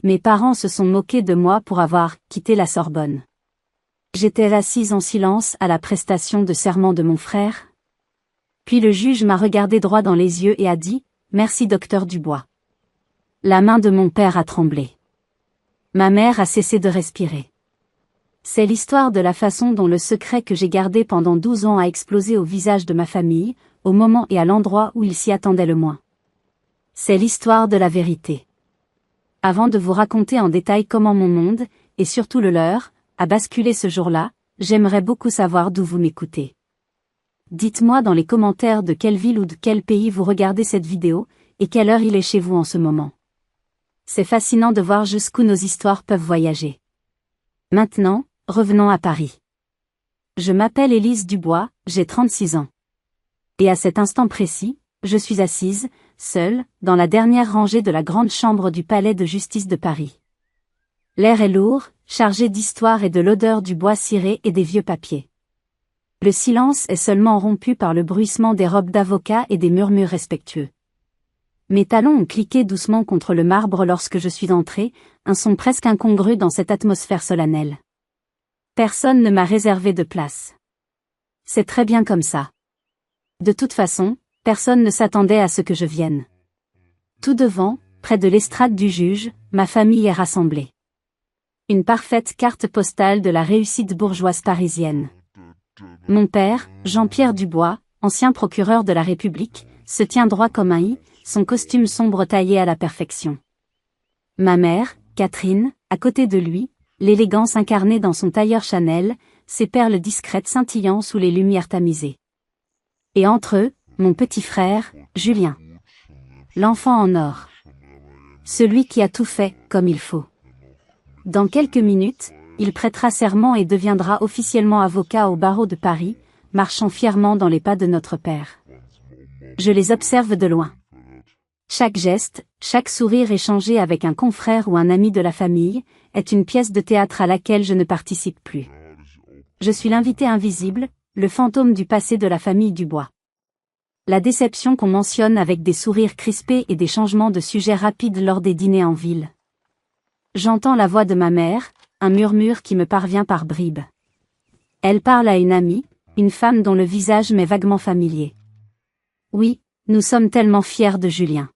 Mes parents se sont moqués de moi pour avoir quitté la Sorbonne. J'étais assise en silence à la prestation de serment de mon frère. Puis le juge m'a regardé droit dans les yeux et a dit « Merci docteur Dubois ». La main de mon père a tremblé. Ma mère a cessé de respirer. C'est l'histoire de la façon dont le secret que j'ai gardé pendant 12 ans a explosé au visage de ma famille, au moment et à l'endroit où ils s'y attendaient le moins. C'est l'histoire de la vérité. Avant de vous raconter en détail comment mon monde, et surtout le leur, a basculé ce jour-là, j'aimerais beaucoup savoir d'où vous m'écoutez. Dites-moi dans les commentaires de quelle ville ou de quel pays vous regardez cette vidéo, et quelle heure il est chez vous en ce moment. C'est fascinant de voir jusqu'où nos histoires peuvent voyager. Maintenant, revenons à Paris. Je m'appelle Élise Dubois, j'ai 36 ans. Et à cet instant précis, je suis assise, seule, dans la dernière rangée de la grande chambre du palais de justice de Paris. L'air est lourd, chargé d'histoire et de l'odeur du bois ciré et des vieux papiers. Le silence est seulement rompu par le bruissement des robes d'avocats et des murmures respectueux. Mes talons ont cliqué doucement contre le marbre lorsque je suis entrée, un son presque incongru dans cette atmosphère solennelle. Personne ne m'a réservé de place. C'est très bien comme ça. De toute façon, personne ne s'attendait à ce que je vienne. Tout devant, près de l'estrade du juge, ma famille est rassemblée. Une parfaite carte postale de la réussite bourgeoise parisienne. Mon père, Jean-Pierre Dubois, ancien procureur de la République, se tient droit comme un i, son costume sombre taillé à la perfection. Ma mère, Catherine, à côté de lui, l'élégance incarnée dans son tailleur Chanel, ses perles discrètes scintillant sous les lumières tamisées. Et entre eux, mon petit frère, Julien. L'enfant en or. Celui qui a tout fait comme il faut. Dans quelques minutes, il prêtera serment et deviendra officiellement avocat au barreau de Paris, marchant fièrement dans les pas de notre père. Je les observe de loin. Chaque geste, chaque sourire échangé avec un confrère ou un ami de la famille, est une pièce de théâtre à laquelle je ne participe plus. Je suis l'invité invisible, le fantôme du passé de la famille Dubois. La déception qu'on mentionne avec des sourires crispés et des changements de sujet rapides lors des dîners en ville. J'entends la voix de ma mère, un murmure qui me parvient par bribes. Elle parle à une amie, une femme dont le visage m'est vaguement familier. Oui, nous sommes tellement fiers de Julien.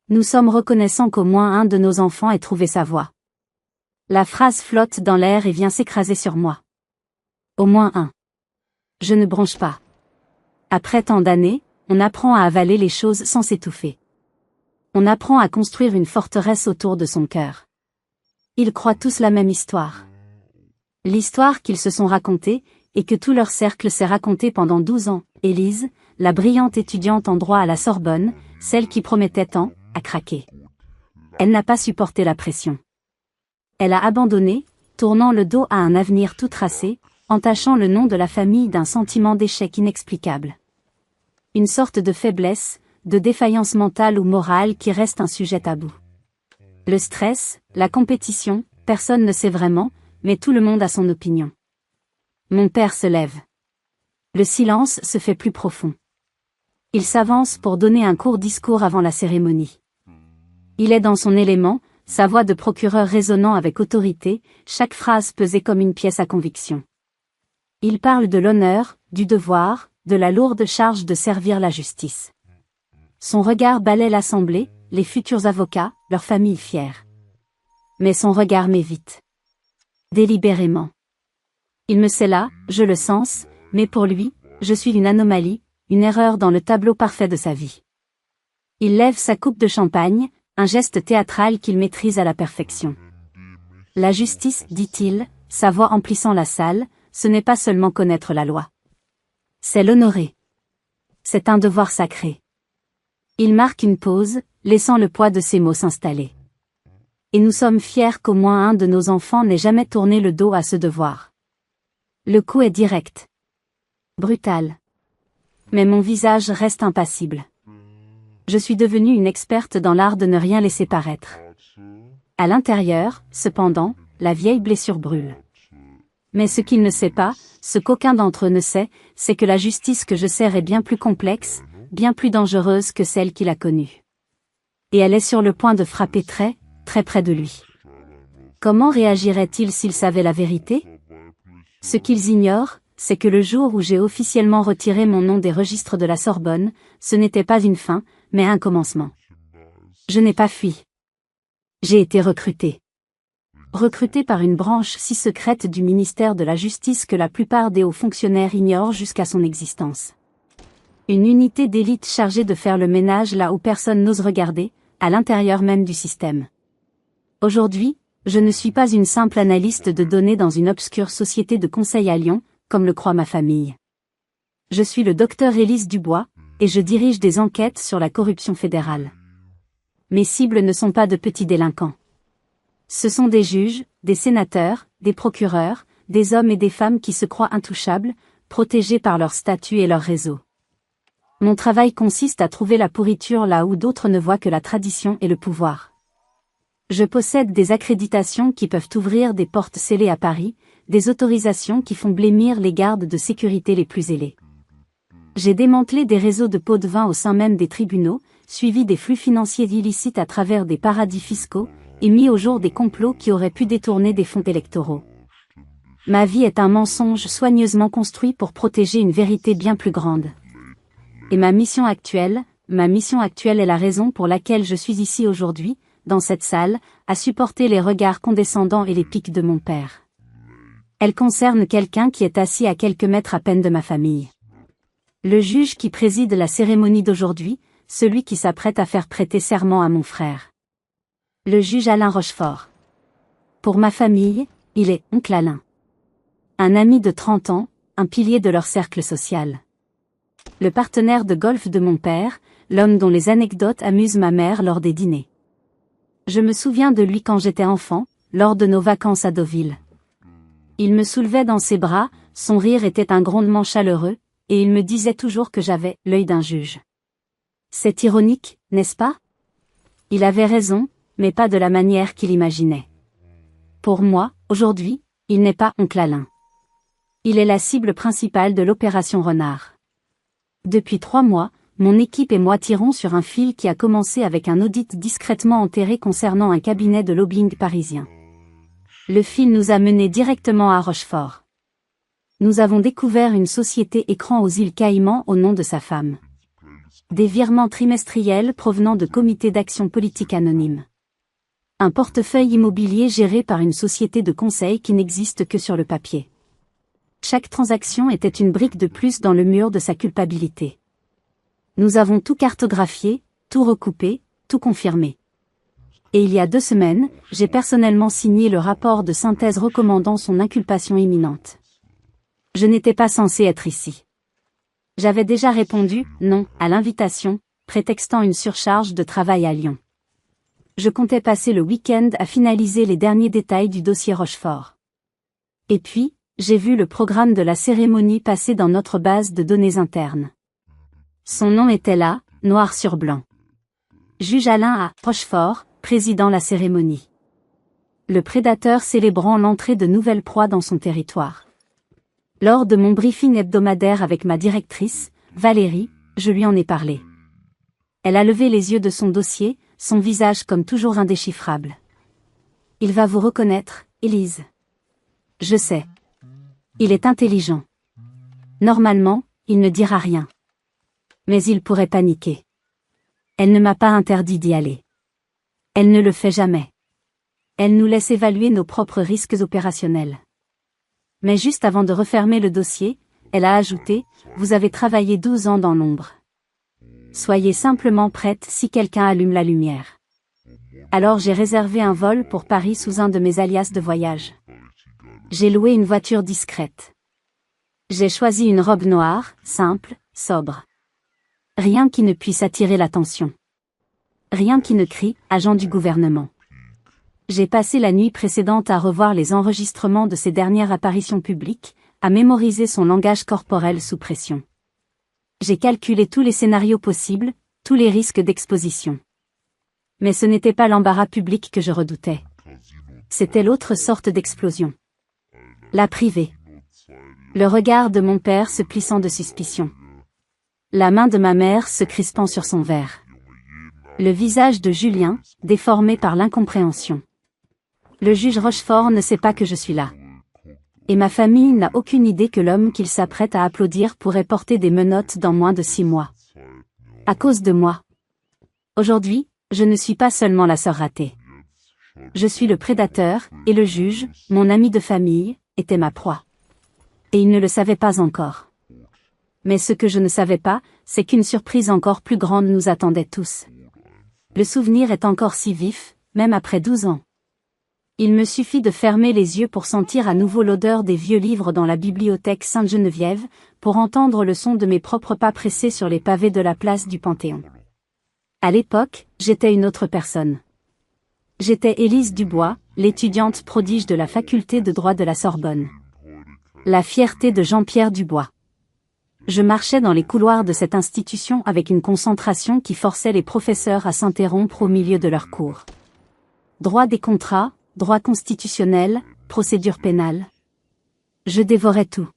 Nous sommes reconnaissants qu'au moins un de nos enfants ait trouvé sa voie. La phrase flotte dans l'air et vient s'écraser sur moi. Au moins un. Je ne bronche pas. Après tant d'années, on apprend à avaler les choses sans s'étouffer. On apprend à construire une forteresse autour de son cœur. Ils croient tous la même histoire. L'histoire qu'ils se sont racontée, et que tout leur cercle s'est raconté pendant 12 ans, Élise, la brillante étudiante en droit à la Sorbonne, celle qui promettait tant, a craqué. Elle n'a pas supporté la pression. Elle a abandonné, tournant le dos à un avenir tout tracé, entachant le nom de la famille d'un sentiment d'échec inexplicable. Une sorte de faiblesse, de défaillance mentale ou morale qui reste un sujet tabou. Le stress, la compétition, personne ne sait vraiment, mais tout le monde a son opinion. Mon père se lève. Le silence se fait plus profond. Il s'avance pour donner un court discours avant la cérémonie. Il est dans son élément, sa voix de procureur résonnant avec autorité, chaque phrase pesée comme une pièce à conviction. Il parle de l'honneur, du devoir, de la lourde charge de servir la justice. Son regard balaie l'assemblée, les futurs avocats, leurs familles fières. Mais son regard m'évite. Délibérément. Il me sait là, je le sens, mais pour lui, je suis une anomalie, une erreur dans le tableau parfait de sa vie. Il lève sa coupe de champagne, un geste théâtral qu'il maîtrise à la perfection. La justice, dit-il, sa voix emplissant la salle, ce n'est pas seulement connaître la loi. C'est l'honorer. C'est un devoir sacré. Il marque une pause, laissant le poids de ses mots s'installer. Et nous sommes fiers qu'au moins un de nos enfants n'ait jamais tourné le dos à ce devoir. Le coup est direct. Brutal. Mais mon visage reste impassible. Je suis devenue une experte dans l'art de ne rien laisser paraître. À l'intérieur, cependant, la vieille blessure brûle. Mais ce qu'il ne sait pas, ce qu'aucun d'entre eux ne sait, c'est que la justice que je sers est bien plus complexe, bien plus dangereuse que celle qu'il a connue. Et elle est sur le point de frapper très, très près de lui. Comment réagirait-il s'il savait la vérité? Ce qu'ils ignorent, c'est que le jour où j'ai officiellement retiré mon nom des registres de la Sorbonne, ce n'était pas une fin, mais un commencement. Je n'ai pas fui. J'ai été recruté. Recruté par une branche si secrète du ministère de la Justice que la plupart des hauts fonctionnaires ignorent jusqu'à son existence. Une unité d'élite chargée de faire le ménage là où personne n'ose regarder, à l'intérieur même du système. Aujourd'hui, je ne suis pas une simple analyste de données dans une obscure société de conseil à Lyon, comme le croit ma famille. Je suis le docteur Élise Dubois, et je dirige des enquêtes sur la corruption fédérale. Mes cibles ne sont pas de petits délinquants. Ce sont des juges, des sénateurs, des procureurs, des hommes et des femmes qui se croient intouchables, protégés par leur statut et leur réseau. Mon travail consiste à trouver la pourriture là où d'autres ne voient que la tradition et le pouvoir. Je possède des accréditations qui peuvent ouvrir des portes scellées à Paris, des autorisations qui font blêmir les gardes de sécurité les plus zélés. J'ai démantelé des réseaux de pots de vin au sein même des tribunaux, suivi des flux financiers illicites à travers des paradis fiscaux, et mis au jour des complots qui auraient pu détourner des fonds électoraux. Ma vie est un mensonge soigneusement construit pour protéger une vérité bien plus grande. Et ma mission actuelle est la raison pour laquelle je suis ici aujourd'hui, dans cette salle, à supporter les regards condescendants et les piques de mon père. Elle concerne quelqu'un qui est assis à quelques mètres à peine de ma famille. Le juge qui préside la cérémonie d'aujourd'hui, celui qui s'apprête à faire prêter serment à mon frère. Le juge Alain Rochefort. Pour ma famille, il est oncle Alain. Un ami de 30 ans, un pilier de leur cercle social. Le partenaire de golf de mon père, l'homme dont les anecdotes amusent ma mère lors des dîners. Je me souviens de lui quand j'étais enfant, lors de nos vacances à Deauville. Il me soulevait dans ses bras, son rire était un grondement chaleureux, et il me disait toujours que j'avais l'œil d'un juge. C'est ironique, n'est-ce pas? Il avait raison, mais pas de la manière qu'il imaginait. Pour moi, aujourd'hui, il n'est pas oncle Alain. Il est la cible principale de l'opération Renard. Depuis 3 mois, mon équipe et moi tirons sur un fil qui a commencé avec un audit discrètement enterré concernant un cabinet de lobbying parisien. Le fil nous a menés directement à Rochefort. Nous avons découvert une société écran aux îles Caïmans au nom de sa femme. Des virements trimestriels provenant de comités d'action politique anonymes. Un portefeuille immobilier géré par une société de conseil qui n'existe que sur le papier. Chaque transaction était une brique de plus dans le mur de sa culpabilité. Nous avons tout cartographié, tout recoupé, tout confirmé. Et il y a 2 semaines, j'ai personnellement signé le rapport de synthèse recommandant son inculpation imminente. Je n'étais pas censé être ici. J'avais déjà répondu « non » à l'invitation, prétextant une surcharge de travail à Lyon. Je comptais passer le week-end à finaliser les derniers détails du dossier Rochefort. Et puis, j'ai vu le programme de la cérémonie passer dans notre base de données interne. Son nom était là, noir sur blanc. Juge Alain A. Rochefort, président la cérémonie. Le prédateur célébrant l'entrée de nouvelles proies dans son territoire. Lors de mon briefing hebdomadaire avec ma directrice, Valérie, je lui en ai parlé. Elle a levé les yeux de son dossier, son visage comme toujours indéchiffrable. Il va vous reconnaître, Élise. Je sais. Il est intelligent. Normalement, il ne dira rien. Mais il pourrait paniquer. Elle ne m'a pas interdit d'y aller. Elle ne le fait jamais. Elle nous laisse évaluer nos propres risques opérationnels. Mais juste avant de refermer le dossier, elle a ajouté « Vous avez travaillé 12 ans dans l'ombre. Soyez simplement prête si quelqu'un allume la lumière. » Alors j'ai réservé un vol pour Paris sous un de mes alias de voyage. J'ai loué une voiture discrète. J'ai choisi une robe noire, simple, sobre. Rien qui ne puisse attirer l'attention. Rien qui ne crie « agent du gouvernement ». J'ai passé la nuit précédente à revoir les enregistrements de ses dernières apparitions publiques, à mémoriser son langage corporel sous pression. J'ai calculé tous les scénarios possibles, tous les risques d'exposition. Mais ce n'était pas l'embarras public que je redoutais. C'était l'autre sorte d'explosion. La privée. Le regard de mon père se plissant de suspicion. La main de ma mère se crispant sur son verre. Le visage de Julien, déformé par l'incompréhension. Le juge Rochefort ne sait pas que je suis là. Et ma famille n'a aucune idée que l'homme qu'il s'apprête à applaudir pourrait porter des menottes dans moins de 6 mois. À cause de moi. Aujourd'hui, je ne suis pas seulement la sœur ratée. Je suis le prédateur, et le juge, mon ami de famille, était ma proie. Et il ne le savait pas encore. Mais ce que je ne savais pas, c'est qu'une surprise encore plus grande nous attendait tous. Le souvenir est encore si vif, même après 12 ans. Il me suffit de fermer les yeux pour sentir à nouveau l'odeur des vieux livres dans la bibliothèque Sainte-Geneviève, pour entendre le son de mes propres pas pressés sur les pavés de la place du Panthéon. À l'époque, j'étais une autre personne. J'étais Élise Dubois, l'étudiante prodige de la faculté de droit de la Sorbonne. La fierté de Jean-Pierre Dubois. Je marchais dans les couloirs de cette institution avec une concentration qui forçait les professeurs à s'interrompre au milieu de leur cours. Droit des contrats, droit constitutionnel, procédure pénale. Je dévorais tout.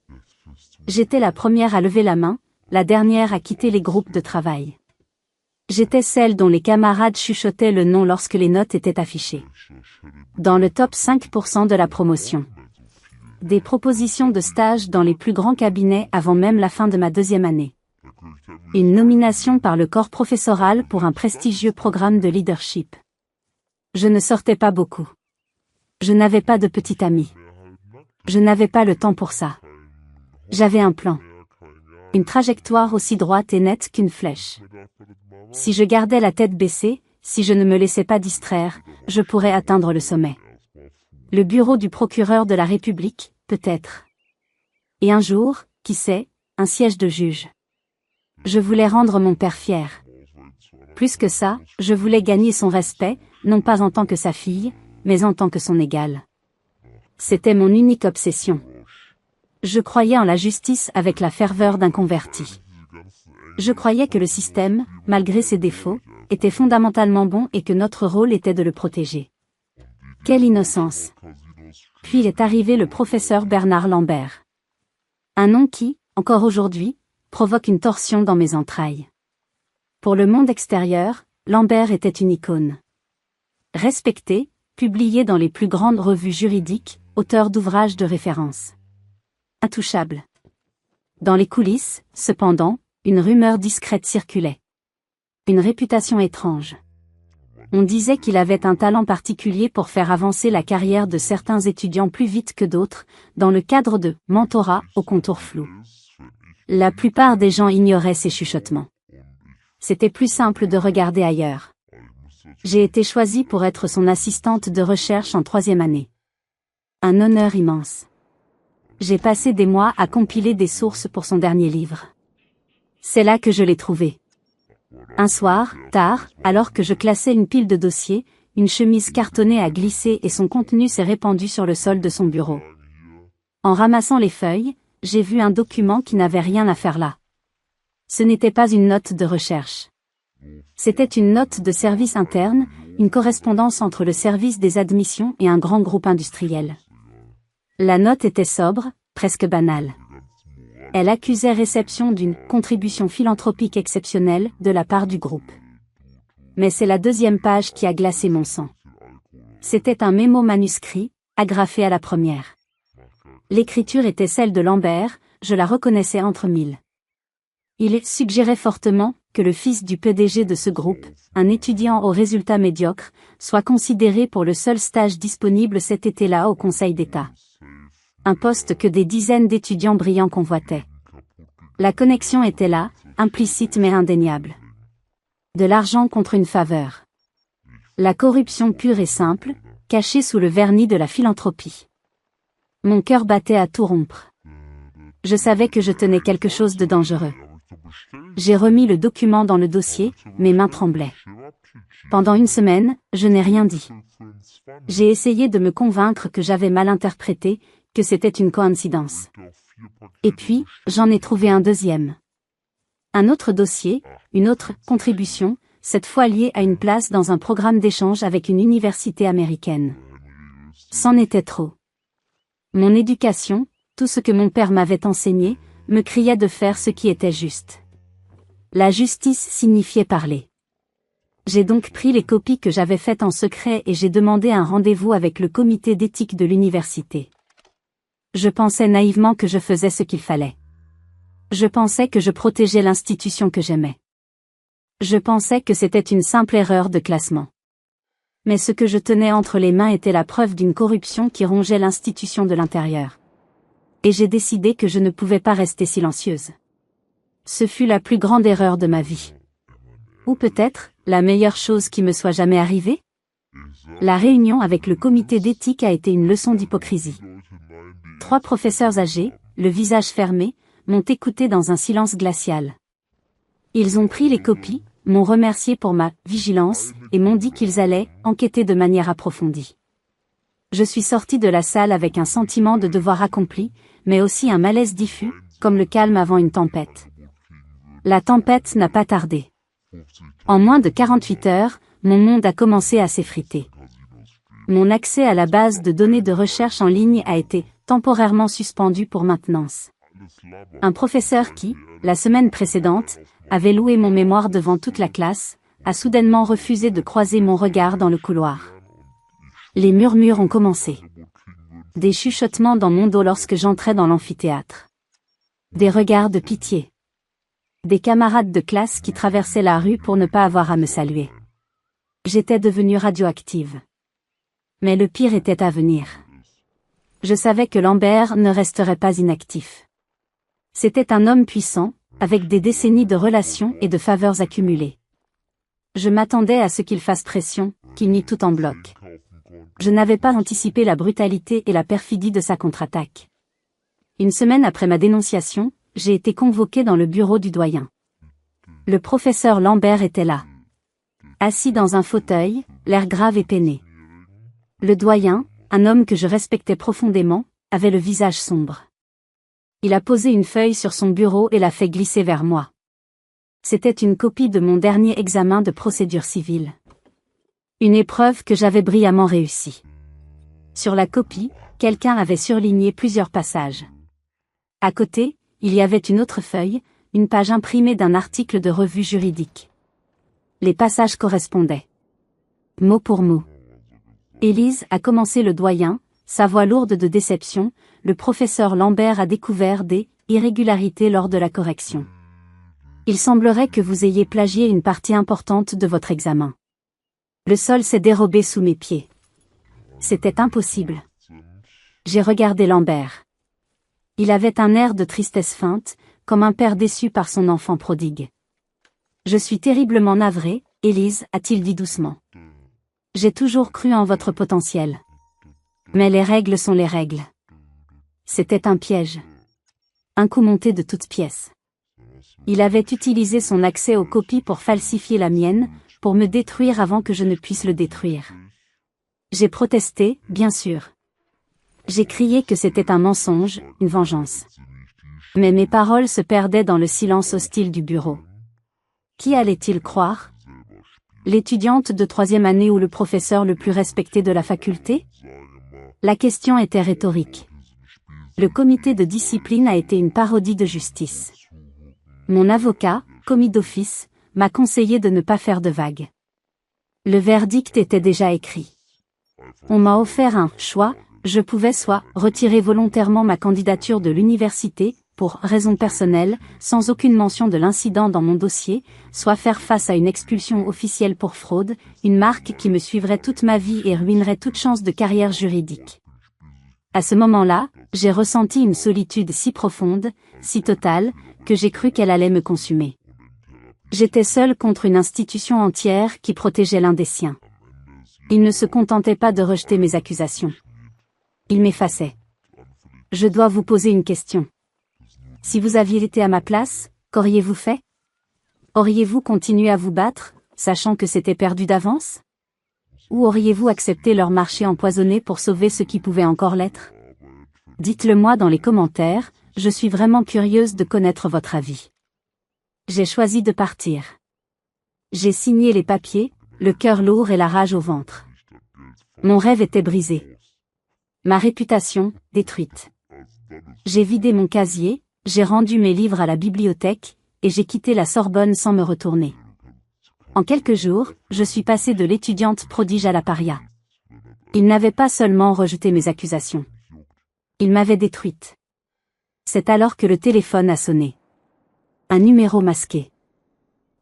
J'étais la première à lever la main, la dernière à quitter les groupes de travail. J'étais celle dont les camarades chuchotaient le nom lorsque les notes étaient affichées. Dans le top 5% de la promotion. Des propositions de stage dans les plus grands cabinets avant même la fin de ma 2e année. Une nomination par le corps professoral pour un prestigieux programme de leadership. Je ne sortais pas beaucoup. Je n'avais pas de petit ami. Je n'avais pas le temps pour ça. J'avais un plan. Une trajectoire aussi droite et nette qu'une flèche. Si je gardais la tête baissée, si je ne me laissais pas distraire, je pourrais atteindre le sommet. Le bureau du procureur de la République, peut-être. Et un jour, qui sait, un siège de juge. Je voulais rendre mon père fier. Plus que ça, je voulais gagner son respect, non pas en tant que sa fille, mais en tant que son égale. C'était mon unique obsession. Je croyais en la justice avec la ferveur d'un converti. Je croyais que le système, malgré ses défauts, était fondamentalement bon et que notre rôle était de le protéger. Quelle innocence! Puis est arrivé le professeur Bernard Lambert. Un nom qui, encore aujourd'hui, provoque une torsion dans mes entrailles. Pour le monde extérieur, Lambert était une icône. Respecté, publié dans les plus grandes revues juridiques, auteur d'ouvrages de référence. Intouchable. Dans les coulisses, cependant, une rumeur discrète circulait. Une réputation étrange. On disait qu'il avait un talent particulier pour faire avancer la carrière de certains étudiants plus vite que d'autres, dans le cadre de « mentorat » au contour flou. La plupart des gens ignoraient ces chuchotements. C'était plus simple de regarder ailleurs. J'ai été choisie pour être son assistante de recherche en 3e année. Un honneur immense. J'ai passé des mois à compiler des sources pour son dernier livre. C'est là que je l'ai trouvé. Un soir, tard, alors que je classais une pile de dossiers, une chemise cartonnée a glissé et son contenu s'est répandu sur le sol de son bureau. En ramassant les feuilles, j'ai vu un document qui n'avait rien à faire là. Ce n'était pas une note de recherche. C'était une note de service interne, une correspondance entre le service des admissions et un grand groupe industriel. La note était sobre, presque banale. Elle accusait réception d'une « contribution philanthropique exceptionnelle » de la part du groupe. Mais c'est la 2e page qui a glacé mon sang. C'était un mémo manuscrit, agrafé à la première. L'écriture était celle de Lambert, je la reconnaissais entre mille. Il suggérait fortement que le fils du PDG de ce groupe, un étudiant aux résultats médiocres, soit considéré pour le seul stage disponible cet été-là au Conseil d'État. Un poste que des dizaines d'étudiants brillants convoitaient. La connexion était là, implicite mais indéniable. De l'argent contre une faveur. La corruption pure et simple, cachée sous le vernis de la philanthropie. Mon cœur battait à tout rompre. Je savais que je tenais quelque chose de dangereux. J'ai remis le document dans le dossier, mes mains tremblaient. Pendant une semaine, je n'ai rien dit. J'ai essayé de me convaincre que j'avais mal interprété, que c'était une coïncidence. Et puis, j'en ai trouvé un deuxième. Un autre dossier, une autre contribution, cette fois liée à une place dans un programme d'échange avec une université américaine. C'en était trop. Mon éducation, tout ce que mon père m'avait enseigné, me criait de faire ce qui était juste. La justice signifiait parler. J'ai donc pris les copies que j'avais faites en secret et j'ai demandé un rendez-vous avec le comité d'éthique de l'université. Je pensais naïvement que je faisais ce qu'il fallait. Je pensais que je protégeais l'institution que j'aimais. Je pensais que c'était une simple erreur de classement. Mais ce que je tenais entre les mains était la preuve d'une corruption qui rongeait l'institution de l'intérieur. Et j'ai décidé que je ne pouvais pas rester silencieuse. Ce fut la plus grande erreur de ma vie. Ou peut-être, la meilleure chose qui me soit jamais arrivée? La réunion avec le comité d'éthique a été une leçon d'hypocrisie. 3 professeurs âgés, le visage fermé, m'ont écouté dans un silence glacial. Ils ont pris les copies, m'ont remercié pour ma vigilance, et m'ont dit qu'ils allaient enquêter de manière approfondie. Je suis sortie de la salle avec un sentiment de devoir accompli, mais aussi un malaise diffus, comme le calme avant une tempête. La tempête n'a pas tardé. En moins de 48 heures, mon monde a commencé à s'effriter. Mon accès à la base de données de recherche en ligne a été temporairement suspendu pour maintenance. Un professeur qui, la semaine précédente, avait loué mon mémoire devant toute la classe, a soudainement refusé de croiser mon regard dans le couloir. Les murmures ont commencé. Des chuchotements dans mon dos lorsque j'entrais dans l'amphithéâtre. Des regards de pitié. Des camarades de classe qui traversaient la rue pour ne pas avoir à me saluer. J'étais devenue radioactive. Mais le pire était à venir. Je savais que Lambert ne resterait pas inactif. C'était un homme puissant, avec des décennies de relations et de faveurs accumulées. Je m'attendais à ce qu'il fasse pression, qu'il nie tout en bloc. Je n'avais pas anticipé la brutalité et la perfidie de sa contre-attaque. Une semaine après ma dénonciation, j'ai été convoqué dans le bureau du doyen. Le professeur Lambert était là. Assis dans un fauteuil, l'air grave et peiné. Le doyen, un homme que je respectais profondément, avait le visage sombre. Il a posé une feuille sur son bureau et l'a fait glisser vers moi. C'était une copie de mon dernier examen de procédure civile. Une épreuve que j'avais brillamment réussie. Sur la copie, quelqu'un avait surligné plusieurs passages. À côté, il y avait une autre feuille, une page imprimée d'un article de revue juridique. Les passages correspondaient. Mot pour mot. Élise, a commencé le doyen, sa voix lourde de déception, le professeur Lambert a découvert des irrégularités lors de la correction. Il semblerait que vous ayez plagié une partie importante de votre examen. Le sol s'est dérobé sous mes pieds. C'était impossible. J'ai regardé Lambert. Il avait un air de tristesse feinte, comme un père déçu par son enfant prodigue. Je suis terriblement navré, Élise, a-t-il dit doucement. J'ai toujours cru en votre potentiel. Mais les règles sont les règles. C'était un piège. Un coup monté de toutes pièces. Il avait utilisé son accès aux copies pour falsifier la mienne, pour me détruire avant que je ne puisse le détruire. J'ai protesté, bien sûr. J'ai crié que c'était un mensonge, une vengeance. Mais mes paroles se perdaient dans le silence hostile du bureau. Qui allait-il croire? L'étudiante de 3e année ou le professeur le plus respecté de la faculté? La question était rhétorique. Le comité de discipline a été une parodie de justice. Mon avocat, commis d'office, m'a conseillé de ne pas faire de vagues. Le verdict était déjà écrit. On m'a offert un choix, je pouvais soit retirer volontairement ma candidature de l'université, pour raisons personnelles, sans aucune mention de l'incident dans mon dossier, soit faire face à une expulsion officielle pour fraude, une marque qui me suivrait toute ma vie et ruinerait toute chance de carrière juridique. À ce moment-là, j'ai ressenti une solitude si profonde, si totale, que j'ai cru qu'elle allait me consumer. J'étais seule contre une institution entière qui protégeait l'un des siens. Il ne se contentait pas de rejeter mes accusations. Il m'effaçait. Je dois vous poser une question. Si vous aviez été à ma place, qu'auriez-vous fait? Auriez-vous continué à vous battre, sachant que c'était perdu d'avance? Ou auriez-vous accepté leur marché empoisonné pour sauver ce qui pouvait encore l'être? Dites-le moi dans les commentaires, je suis vraiment curieuse de connaître votre avis. J'ai choisi de partir. J'ai signé les papiers, le cœur lourd et la rage au ventre. Mon rêve était brisé. Ma réputation, détruite. J'ai vidé mon casier, j'ai rendu mes livres à la bibliothèque, et j'ai quitté la Sorbonne sans me retourner. En quelques jours, je suis passée de l'étudiante prodige à la paria. Il n'avait pas seulement rejeté mes accusations. Il m'avait détruite. C'est alors que le téléphone a sonné. Un numéro masqué.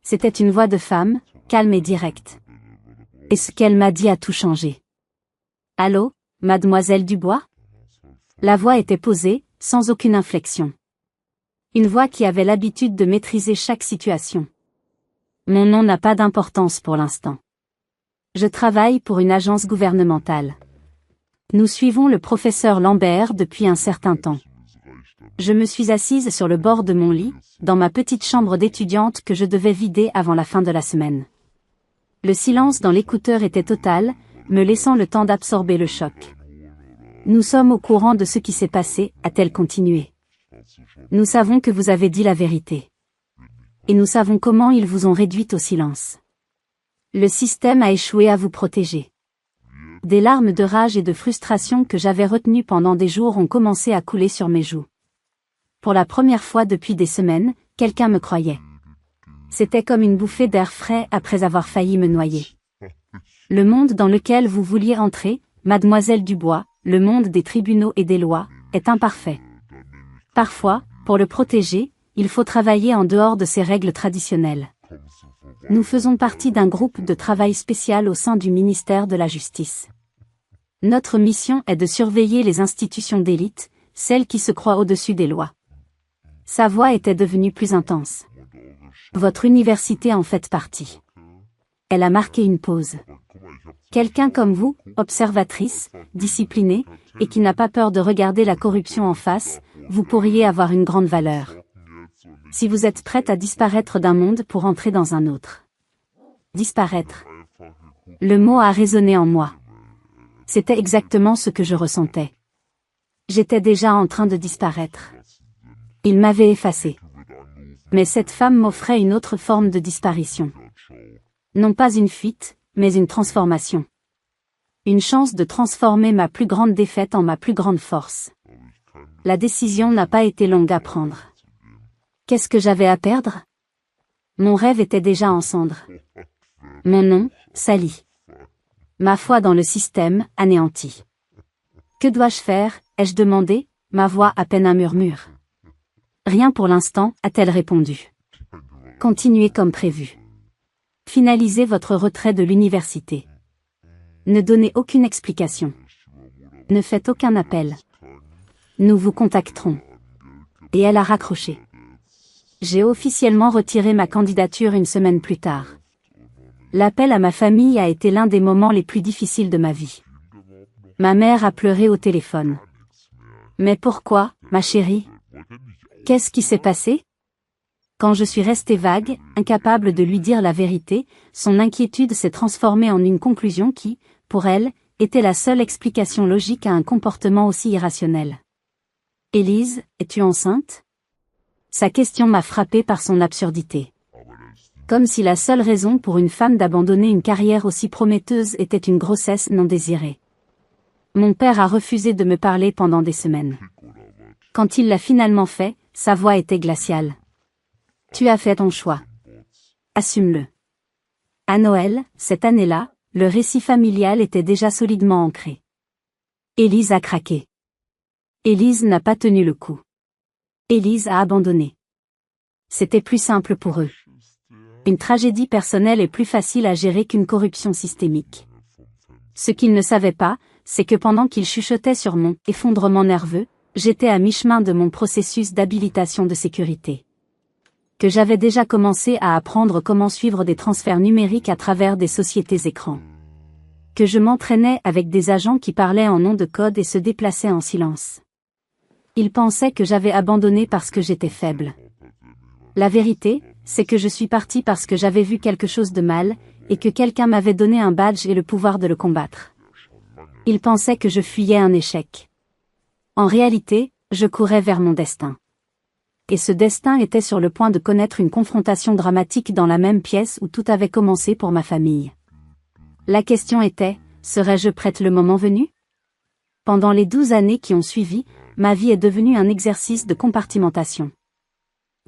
C'était une voix de femme, calme et directe. Et ce qu'elle m'a dit a tout changé. Allô, mademoiselle Dubois? La voix était posée, sans aucune inflexion. Une voix qui avait l'habitude de maîtriser chaque situation. Mon nom n'a pas d'importance pour l'instant. Je travaille pour une agence gouvernementale. Nous suivons le professeur Lambert depuis un certain temps. Je me suis assise sur le bord de mon lit, dans ma petite chambre d'étudiante que je devais vider avant la fin de la semaine. Le silence dans l'écouteur était total, me laissant le temps d'absorber le choc. Nous sommes au courant de ce qui s'est passé, a-t-elle continué. Nous savons que vous avez dit la vérité. Et nous savons comment ils vous ont réduite au silence. Le système a échoué à vous protéger. Des larmes de rage et de frustration que j'avais retenues pendant des jours ont commencé à couler sur mes joues. Pour la première fois depuis des semaines, quelqu'un me croyait. C'était comme une bouffée d'air frais après avoir failli me noyer. Le monde dans lequel vous vouliez entrer, mademoiselle Dubois, le monde des tribunaux et des lois, est imparfait. Parfois, pour le protéger, il faut travailler en dehors de ces règles traditionnelles. Nous faisons partie d'un groupe de travail spécial au sein du ministère de la Justice. Notre mission est de surveiller les institutions d'élite, celles qui se croient au-dessus des lois. Sa voix était devenue plus intense. Votre université en fait partie. Elle a marqué une pause. Quelqu'un comme vous, observatrice, disciplinée, et qui n'a pas peur de regarder la corruption en face, vous pourriez avoir une grande valeur. Si vous êtes prête à disparaître d'un monde pour entrer dans un autre. Disparaître. Le mot a résonné en moi. C'était exactement ce que je ressentais. J'étais déjà en train de disparaître. Il m'avait effacé. Mais cette femme m'offrait une autre forme de disparition. Non pas une fuite, mais une transformation. Une chance de transformer ma plus grande défaite en ma plus grande force. La décision n'a pas été longue à prendre. Qu'est-ce que j'avais à perdre? Mon rêve était déjà en cendres. Mon nom, sali. Ma foi dans le système, anéantie. Que dois-je faire, ai-je demandé, ma voix à peine un murmure. Rien pour l'instant, a-t-elle répondu. Continuez comme prévu. Finalisez votre retrait de l'université. Ne donnez aucune explication. Ne faites aucun appel. Nous vous contacterons. Et elle a raccroché. J'ai officiellement retiré ma candidature une semaine plus tard. L'appel à ma famille a été l'un des moments les plus difficiles de ma vie. Ma mère a pleuré au téléphone. Mais pourquoi, ma chérie? Qu'est-ce qui s'est passé? Quand je suis restée vague, incapable de lui dire la vérité, son inquiétude s'est transformée en une conclusion qui, pour elle, était la seule explication logique à un comportement aussi irrationnel. Élise, es-tu enceinte? Sa question m'a frappée par son absurdité. Comme si la seule raison pour une femme d'abandonner une carrière aussi prometteuse était une grossesse non désirée. Mon père a refusé de me parler pendant des semaines. Quand il l'a finalement fait, sa voix était glaciale. Tu as fait ton choix. Assume-le. À Noël, cette année-là, le récit familial était déjà solidement ancré. Élise a craqué. Élise n'a pas tenu le coup. Élise a abandonné. C'était plus simple pour eux. Une tragédie personnelle est plus facile à gérer qu'une corruption systémique. Ce qu'ils ne savaient pas, c'est que pendant qu'ils chuchotaient sur mon effondrement nerveux, j'étais à mi-chemin de mon processus d'habilitation de sécurité. Que j'avais déjà commencé à apprendre comment suivre des transferts numériques à travers des sociétés écrans. Que je m'entraînais avec des agents qui parlaient en nom de code et se déplaçaient en silence. Ils pensaient que j'avais abandonné parce que j'étais faible. La vérité, c'est que je suis partie parce que j'avais vu quelque chose de mal, et que quelqu'un m'avait donné un badge et le pouvoir de le combattre. Ils pensaient que je fuyais un échec. En réalité, je courais vers mon destin. Et ce destin était sur le point de connaître une confrontation dramatique dans la même pièce où tout avait commencé pour ma famille. La question était, serais-je prête le moment venu? Pendant les 12 années qui ont suivi, ma vie est devenue un exercice de compartimentation.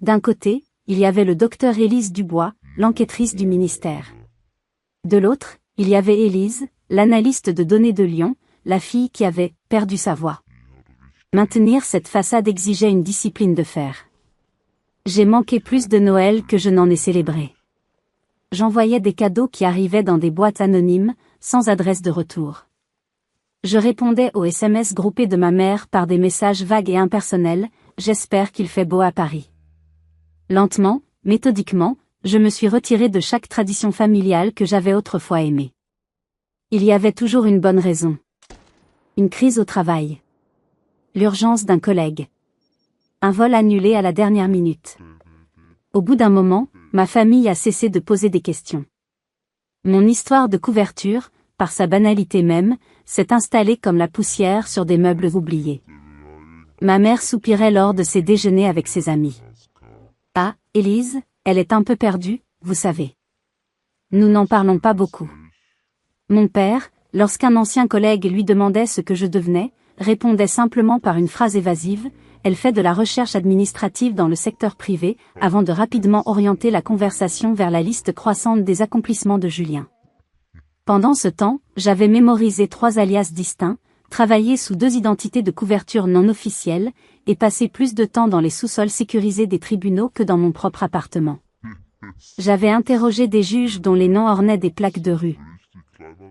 D'un côté, il y avait le docteur Élise Dubois, l'enquêtrice du ministère. De l'autre, il y avait Élise, l'analyste de données de Lyon, la fille qui avait perdu sa voix. Maintenir cette façade exigeait une discipline de fer. J'ai manqué plus de Noël que je n'en ai célébré. J'envoyais des cadeaux qui arrivaient dans des boîtes anonymes, sans adresse de retour. Je répondais aux SMS groupés de ma mère par des messages vagues et impersonnels, j'espère qu'il fait beau à Paris. Lentement, méthodiquement, je me suis retirée de chaque tradition familiale que j'avais autrefois aimée. Il y avait toujours une bonne raison. Une crise au travail. L'urgence d'un collègue. Un vol annulé à la dernière minute. Au bout d'un moment, ma famille a cessé de poser des questions. Mon histoire de couverture, par sa banalité même, s'est installée comme la poussière sur des meubles oubliés. Ma mère soupirait lors de ses déjeuners avec ses amis. Ah, Élise, elle est un peu perdue, vous savez. Nous n'en parlons pas beaucoup. Mon père, lorsqu'un ancien collègue lui demandait ce que je devenais, répondait simplement par une phrase évasive, elle fait de la recherche administrative dans le secteur privé, avant de rapidement orienter la conversation vers la liste croissante des accomplissements de Julien. Pendant ce temps, j'avais mémorisé 3 alias distincts, travaillé sous 2 identités de couverture non officielles, et passé plus de temps dans les sous-sols sécurisés des tribunaux que dans mon propre appartement. J'avais interrogé des juges dont les noms ornaient des plaques de rue.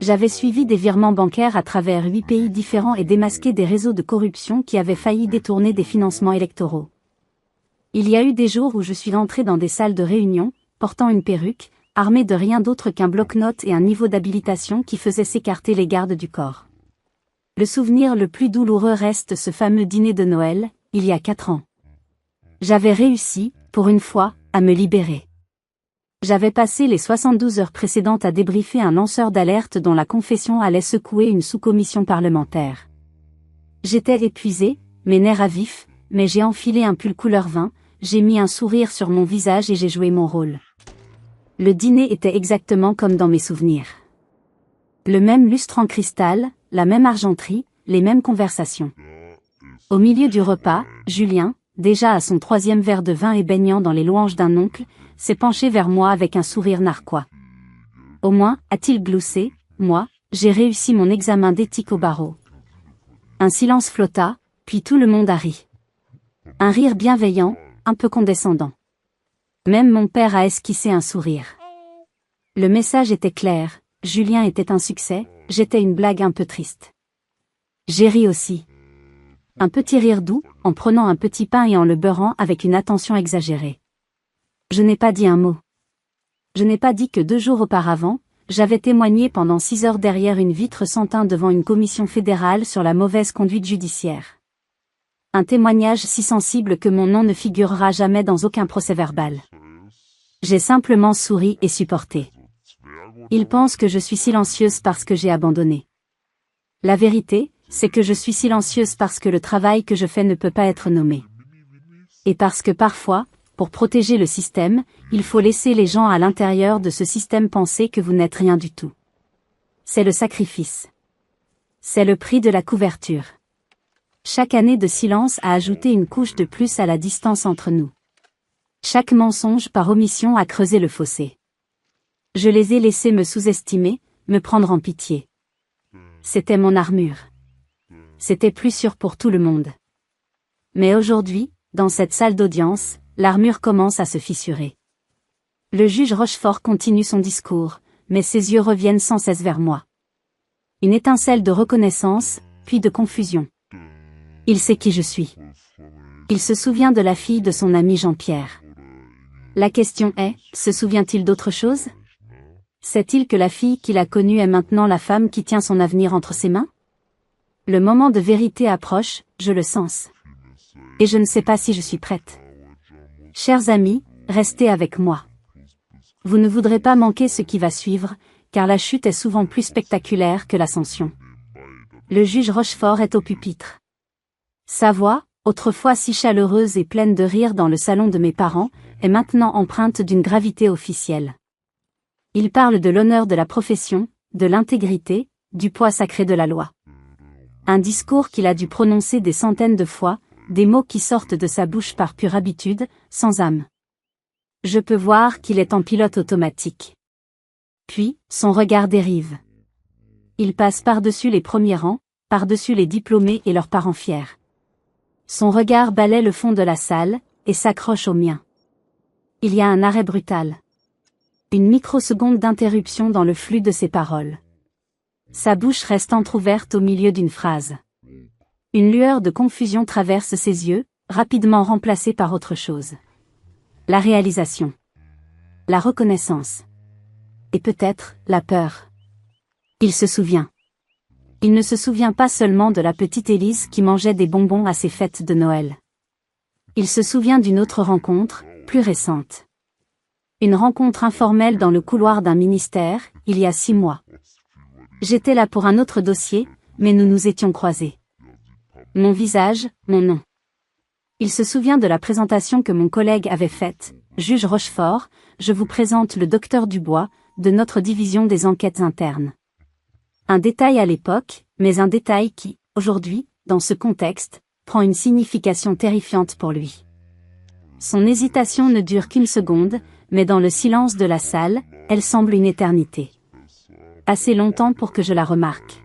J'avais suivi des virements bancaires à travers 8 pays différents et démasqué des réseaux de corruption qui avaient failli détourner des financements électoraux. Il y a eu des jours où je suis rentré dans des salles de réunion, portant une perruque, armé de rien d'autre qu'un bloc-notes et un niveau d'habilitation qui faisait s'écarter les gardes du corps. Le souvenir le plus douloureux reste ce fameux dîner de Noël, il y a 4 ans. J'avais réussi, pour une fois, à me libérer. J'avais passé les 72 heures précédentes à débriefer un lanceur d'alerte dont la confession allait secouer une sous-commission parlementaire. J'étais épuisé, mes nerfs à vif, mais j'ai enfilé un pull couleur vin, j'ai mis un sourire sur mon visage et j'ai joué mon rôle. Le dîner était exactement comme dans mes souvenirs. Le même lustre en cristal, la même argenterie, les mêmes conversations. Au milieu du repas, Julien, déjà à son 3e verre de vin et baignant dans les louanges d'un oncle, s'est penché vers moi avec un sourire narquois. Au moins, a-t-il gloussé, moi, j'ai réussi mon examen d'éthique au barreau. Un silence flotta, puis tout le monde a ri. Un rire bienveillant, un peu condescendant. Même mon père a esquissé un sourire. Le message était clair, Julien était un succès, j'étais une blague un peu triste. J'ai ri aussi. Un petit rire doux, en prenant un petit pain et en le beurrant avec une attention exagérée. Je n'ai pas dit un mot. Je n'ai pas dit que 2 jours auparavant, j'avais témoigné pendant 6 heures derrière une vitre sans teint devant une commission fédérale sur la mauvaise conduite judiciaire. Un témoignage si sensible que mon nom ne figurera jamais dans aucun procès-verbal. J'ai simplement souri et supporté. Ils pensent que je suis silencieuse parce que j'ai abandonné. La vérité, c'est que je suis silencieuse parce que le travail que je fais ne peut pas être nommé. Et parce que parfois, pour protéger le système, il faut laisser les gens à l'intérieur de ce système penser que vous n'êtes rien du tout. C'est le sacrifice. C'est le prix de la couverture. Chaque année de silence a ajouté une couche de plus à la distance entre nous. Chaque mensonge par omission a creusé le fossé. Je les ai laissés me sous-estimer, me prendre en pitié. C'était mon armure. C'était plus sûr pour tout le monde. Mais aujourd'hui, dans cette salle d'audience, l'armure commence à se fissurer. Le juge Rochefort continue son discours, mais ses yeux reviennent sans cesse vers moi. Une étincelle de reconnaissance, puis de confusion. Il sait qui je suis. Il se souvient de la fille de son ami Jean-Pierre. La question est, se souvient-il d'autre chose? Sait-il que la fille qu'il a connue est maintenant la femme qui tient son avenir entre ses mains? Le moment de vérité approche, je le sens. Et je ne sais pas si je suis prête. Chers amis, restez avec moi. Vous ne voudrez pas manquer ce qui va suivre, car la chute est souvent plus spectaculaire que l'ascension. Le juge Rochefort est au pupitre. Sa voix, autrefois si chaleureuse et pleine de rire dans le salon de mes parents, est maintenant empreinte d'une gravité officielle. Il parle de l'honneur de la profession, de l'intégrité, du poids sacré de la loi. Un discours qu'il a dû prononcer des centaines de fois, des mots qui sortent de sa bouche par pure habitude, sans âme. Je peux voir qu'il est en pilote automatique. Puis, son regard dérive. Il passe par-dessus les premiers rangs, par-dessus les diplômés et leurs parents fiers. Son regard balaie le fond de la salle, et s'accroche au mien. Il y a un arrêt brutal. Une microseconde d'interruption dans le flux de ses paroles. Sa bouche reste entr'ouverte au milieu d'une phrase. Une lueur de confusion traverse ses yeux, rapidement remplacée par autre chose. La réalisation. La reconnaissance. Et peut-être, la peur. Il se souvient. Il ne se souvient pas seulement de la petite Élise qui mangeait des bonbons à ses fêtes de Noël. Il se souvient d'une autre rencontre, plus récente. Une rencontre informelle dans le couloir d'un ministère, il y a 6 mois. J'étais là pour un autre dossier, mais nous nous étions croisés. Mon visage, mon nom. Il se souvient de la présentation que mon collègue avait faite. Juge Rochefort, je vous présente le docteur Dubois, de notre division des enquêtes internes. Un détail à l'époque, mais un détail qui, aujourd'hui, dans ce contexte, prend une signification terrifiante pour lui. Son hésitation ne dure qu'une seconde, mais dans le silence de la salle, elle semble une éternité. Assez longtemps pour que je la remarque.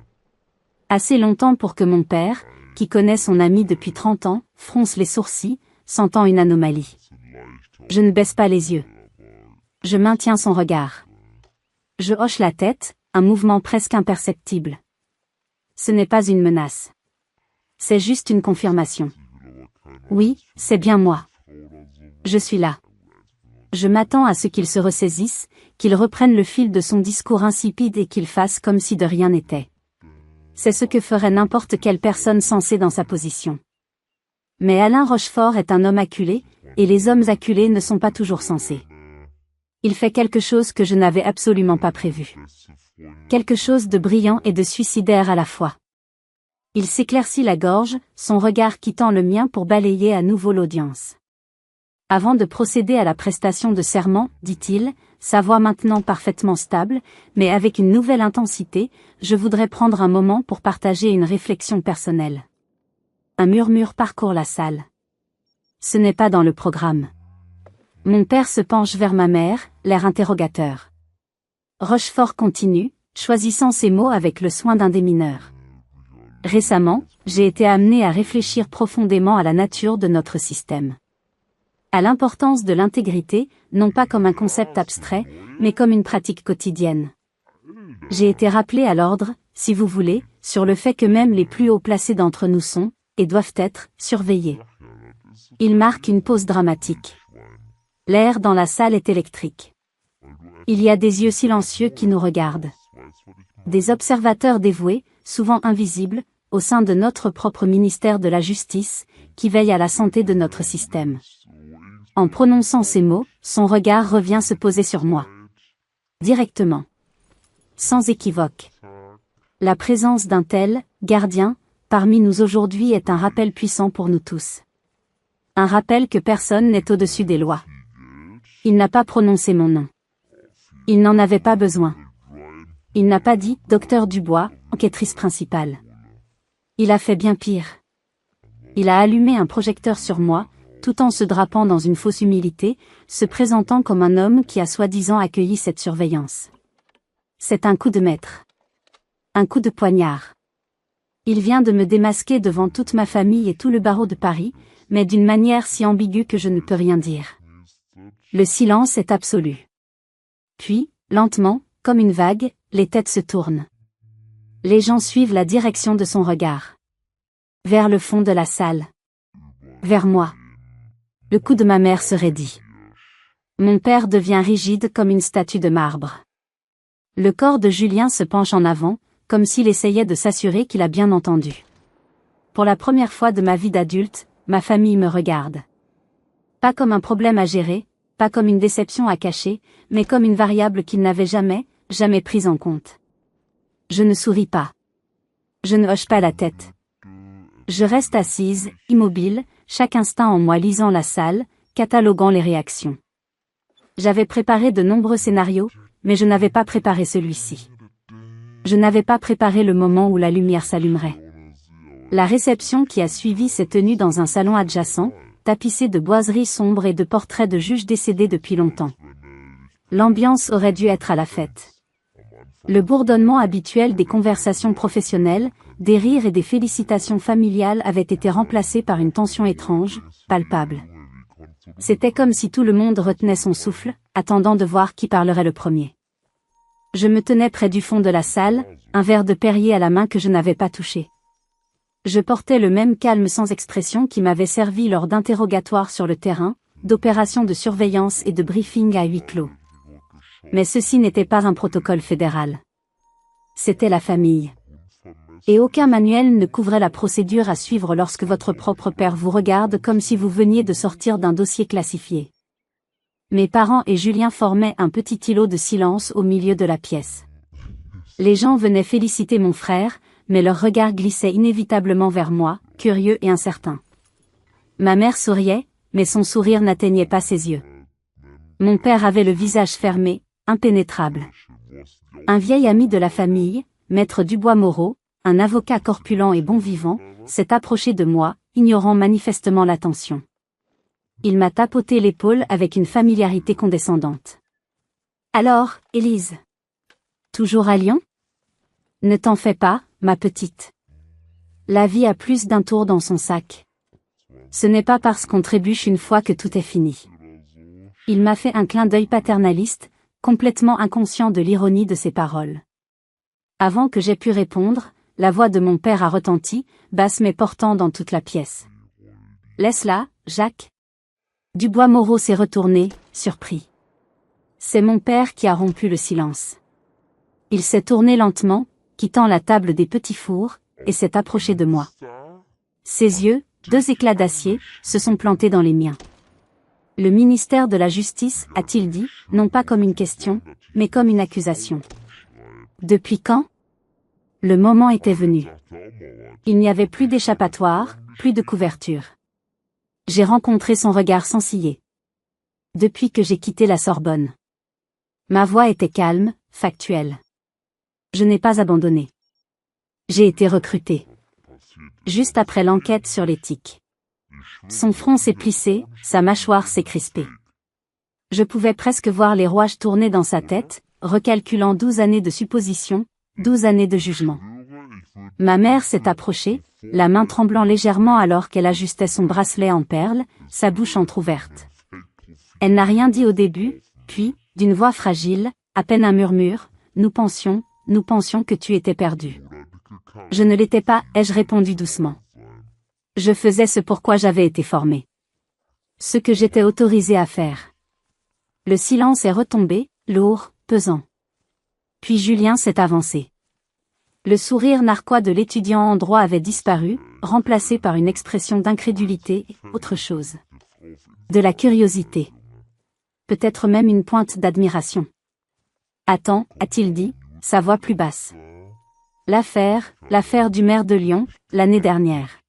Assez longtemps pour que mon père, qui connaît son ami depuis 30 ans, fronce les sourcils, sentant une anomalie. Je ne baisse pas les yeux. Je maintiens son regard. Je hoche la tête, un mouvement presque imperceptible. Ce n'est pas une menace. C'est juste une confirmation. Oui, c'est bien moi. Je suis là. Je m'attends à ce qu'il se ressaisisse, qu'il reprenne le fil de son discours insipide et qu'il fasse comme si de rien n'était. C'est ce que ferait n'importe quelle personne sensée dans sa position. Mais Alain Rochefort est un homme acculé, et les hommes acculés ne sont pas toujours sensés. Il fait quelque chose que je n'avais absolument pas prévu. Quelque chose de brillant et de suicidaire à la fois. Il s'éclaircit la gorge, son regard quittant le mien pour balayer à nouveau l'audience. Avant de procéder à la prestation de serment, dit-il, sa voix maintenant parfaitement stable, mais avec une nouvelle intensité, je voudrais prendre un moment pour partager une réflexion personnelle. Un murmure parcourt la salle. Ce n'est pas dans le programme. Mon père se penche vers ma mère, l'air interrogateur. Rochefort continue, choisissant ses mots avec le soin d'un démineur. Récemment, j'ai été amené à réfléchir profondément à la nature de notre système. À l'importance de l'intégrité, non pas comme un concept abstrait, mais comme une pratique quotidienne. J'ai été rappelé à l'ordre, si vous voulez, sur le fait que même les plus haut placés d'entre nous sont, et doivent être, surveillés. Il marque une pause dramatique. L'air dans la salle est électrique. Il y a des yeux silencieux qui nous regardent. Des observateurs dévoués, souvent invisibles, au sein de notre propre ministère de la Justice, qui veillent à la santé de notre système. En prononçant ces mots, son regard revient se poser sur moi. Directement. Sans équivoque. La présence d'un tel, gardien, parmi nous aujourd'hui est un rappel puissant pour nous tous. Un rappel que personne n'est au-dessus des lois. Il n'a pas prononcé mon nom. Il n'en avait pas besoin. Il n'a pas dit « Docteur Dubois, enquêtrice principale ». Il a fait bien pire. Il a allumé un projecteur sur moi, tout en se drapant dans une fausse humilité, se présentant comme un homme qui a soi-disant accueilli cette surveillance. C'est un coup de maître. Un coup de poignard. Il vient de me démasquer devant toute ma famille et tout le barreau de Paris, mais d'une manière si ambiguë que je ne peux rien dire. Le silence est absolu. Puis, lentement, comme une vague, les têtes se tournent. Les gens suivent la direction de son regard. Vers le fond de la salle. Vers moi. Le cou de ma mère se raidit. Mon père devient rigide comme une statue de marbre. Le corps de Julien se penche en avant, comme s'il essayait de s'assurer qu'il a bien entendu. Pour la première fois de ma vie d'adulte, ma famille me regarde. Pas comme un problème à gérer, pas comme une déception à cacher, mais comme une variable qu'ils n'avaient jamais prise en compte. Je ne souris pas. Je ne hoche pas la tête. Je reste assise, immobile, chaque instant en moi lisant la salle, cataloguant les réactions. J'avais préparé de nombreux scénarios, mais je n'avais pas préparé celui-ci. Je n'avais pas préparé le moment où la lumière s'allumerait. La réception qui a suivi s'est tenue dans un salon adjacent, tapissée de boiseries sombres et de portraits de juges décédés depuis longtemps. L'ambiance aurait dû être à la fête. Le bourdonnement habituel des conversations professionnelles, des rires et des félicitations familiales avait été remplacé par une tension étrange, palpable. C'était comme si tout le monde retenait son souffle, attendant de voir qui parlerait le premier. Je me tenais près du fond de la salle, un verre de Perrier à la main que je n'avais pas touché. Je portais le même calme sans expression qui m'avait servi lors d'interrogatoires sur le terrain, d'opérations de surveillance et de briefings à huis clos. Mais ceci n'était pas un protocole fédéral. C'était la famille. Et aucun manuel ne couvrait la procédure à suivre lorsque votre propre père vous regarde comme si vous veniez de sortir d'un dossier classifié. Mes parents et Julien formaient un petit îlot de silence au milieu de la pièce. Les gens venaient féliciter mon frère, mais leur regard glissait inévitablement vers moi, curieux et incertain. Ma mère souriait, mais son sourire n'atteignait pas ses yeux. Mon père avait le visage fermé, impénétrable. Un vieil ami de la famille, maître Dubois-Moreau, un avocat corpulent et bon vivant, s'est approché de moi, ignorant manifestement l'attention. Il m'a tapoté l'épaule avec une familiarité condescendante. « Alors, Élise? Toujours à Lyon? Ne t'en fais pas, ma petite. La vie a plus d'un tour dans son sac. Ce n'est pas parce qu'on trébuche une fois que tout est fini. » Il m'a fait un clin d'œil paternaliste, complètement inconscient de l'ironie de ses paroles. Avant que j'aie pu répondre, la voix de mon père a retenti, basse mais portant dans toute la pièce. « Laisse-la, Jacques. » Dubois-Moreau s'est retourné, surpris. C'est mon père qui a rompu le silence. Il s'est tourné lentement, quittant la table des petits fours, et s'est approché de moi. Ses yeux, deux éclats d'acier, se sont plantés dans les miens. « Le ministère de la Justice, a-t-il dit, non pas comme une question, mais comme une accusation. » Depuis quand? Le moment était venu. Il n'y avait plus d'échappatoire, plus de couverture. J'ai rencontré son regard sans ciller. Depuis que j'ai quitté la Sorbonne. Ma voix était calme, factuelle. Je n'ai pas abandonné. J'ai été recruté. Juste après l'enquête sur l'éthique. Son front s'est plissé, sa mâchoire s'est crispée. Je pouvais presque voir les rouages tourner dans sa tête, recalculant 12 années de supposition, 12 années de jugement. Ma mère s'est approchée, la main tremblant légèrement alors qu'elle ajustait son bracelet en perles, sa bouche entr'ouverte. Elle n'a rien dit au début, puis, d'une voix fragile, à peine un murmure, nous pensions que tu étais perdu. Je ne l'étais pas, ai-je répondu doucement. Je faisais ce pourquoi j'avais été formé. Ce que j'étais autorisé à faire. Le silence est retombé, lourd, pesant. Puis Julien s'est avancé. Le sourire narquois de l'étudiant en droit avait disparu, remplacé par une expression d'incrédulité, autre chose. De la curiosité. Peut-être même une pointe d'admiration. « Attends, a-t-il dit, sa voix plus basse. L'affaire du maire de Lyon, l'année dernière.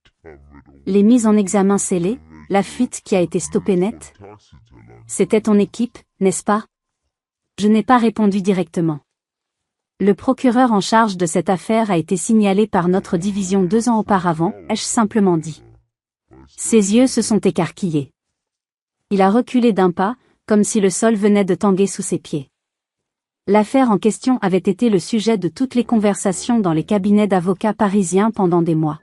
Les mises en examen scellées, la fuite qui a été stoppée net. C'était ton équipe, n'est-ce pas? » Je n'ai pas répondu directement. Le procureur en charge de cette affaire a été signalé par notre division 2 ans auparavant, ai-je simplement dit. Ses yeux se sont écarquillés. Il a reculé d'un pas, comme si le sol venait de tanguer sous ses pieds. L'affaire en question avait été le sujet de toutes les conversations dans les cabinets d'avocats parisiens pendant des mois.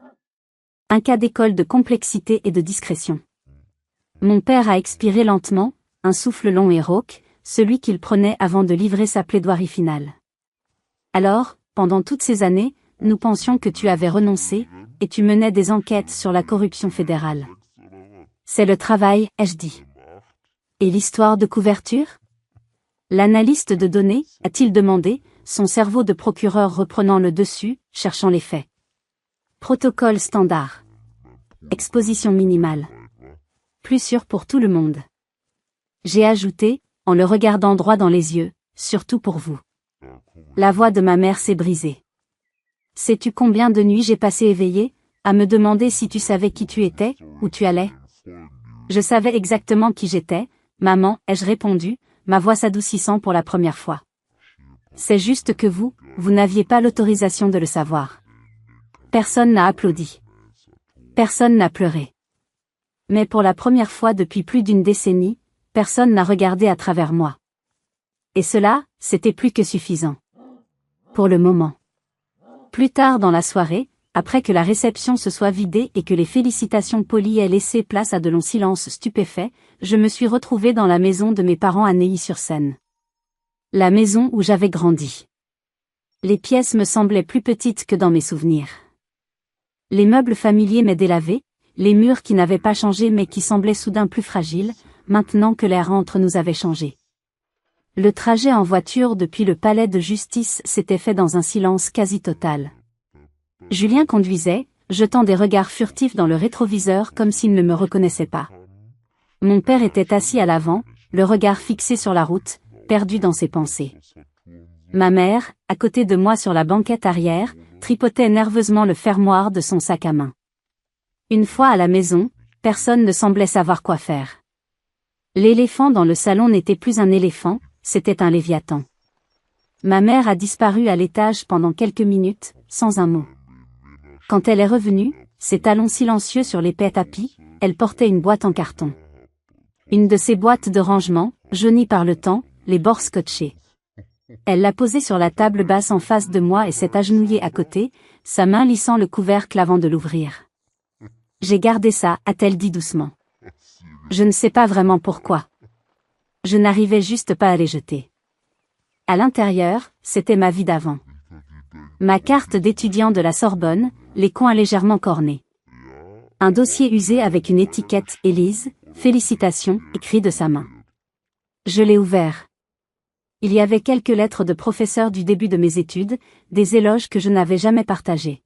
Un cas d'école de complexité et de discrétion. Mon père a expiré lentement, un souffle long et rauque, celui qu'il prenait avant de livrer sa plaidoirie finale. Alors, pendant toutes ces années, nous pensions que tu avais renoncé, et tu menais des enquêtes sur la corruption fédérale. C'est le travail, ai-je dit. Et l'histoire de couverture? L'analyste de données, a-t-il demandé, son cerveau de procureur reprenant le dessus, cherchant les faits. Protocole standard. Exposition minimale. Plus sûr pour tout le monde. J'ai ajouté, en le regardant droit dans les yeux, surtout pour vous. La voix de ma mère s'est brisée. Sais-tu combien de nuits j'ai passé éveillée, à me demander si tu savais qui tu étais, où tu allais? Je savais exactement qui j'étais, maman, ai-je répondu, ma voix s'adoucissant pour la première fois. C'est juste que vous n'aviez pas l'autorisation de le savoir. Personne n'a applaudi. Personne n'a pleuré. Mais pour la première fois depuis plus d'une décennie, personne n'a regardé à travers moi. Et cela, c'était plus que suffisant. Pour le moment. Plus tard dans la soirée, après que la réception se soit vidée et que les félicitations polies aient laissé place à de longs silences stupéfaits, je me suis retrouvée dans la maison de mes parents à Neuilly-sur-Seine. La maison où j'avais grandi. Les pièces me semblaient plus petites que dans mes souvenirs. Les meubles familiers m'étaient délavés, les murs qui n'avaient pas changé mais qui semblaient soudain plus fragiles, maintenant que l'air entre nous avait changé. Le trajet en voiture depuis le palais de justice s'était fait dans un silence quasi total. Julien conduisait, jetant des regards furtifs dans le rétroviseur comme s'il ne me reconnaissait pas. Mon père était assis à l'avant, le regard fixé sur la route, perdu dans ses pensées. Ma mère, à côté de moi sur la banquette arrière, tripotait nerveusement le fermoir de son sac à main. Une fois à la maison, personne ne semblait savoir quoi faire. L'éléphant dans le salon n'était plus un éléphant, c'était un léviathan. Ma mère a disparu à l'étage pendant quelques minutes, sans un mot. Quand elle est revenue, ses talons silencieux sur l'épais tapis, elle portait une boîte en carton. Une de ces boîtes de rangement, jaunie par le temps, les bords scotchés. Elle l'a posée sur la table basse en face de moi et s'est agenouillée à côté, sa main lissant le couvercle avant de l'ouvrir. « J'ai gardé ça », a-t-elle dit doucement. Je ne sais pas vraiment pourquoi. Je n'arrivais juste pas à les jeter. À l'intérieur, c'était ma vie d'avant. Ma carte d'étudiant de la Sorbonne, les coins légèrement cornés. Un dossier usé avec une étiquette « Élise, félicitations » écrit de sa main. Je l'ai ouvert. Il y avait quelques lettres de professeurs du début de mes études, des éloges que je n'avais jamais partagés.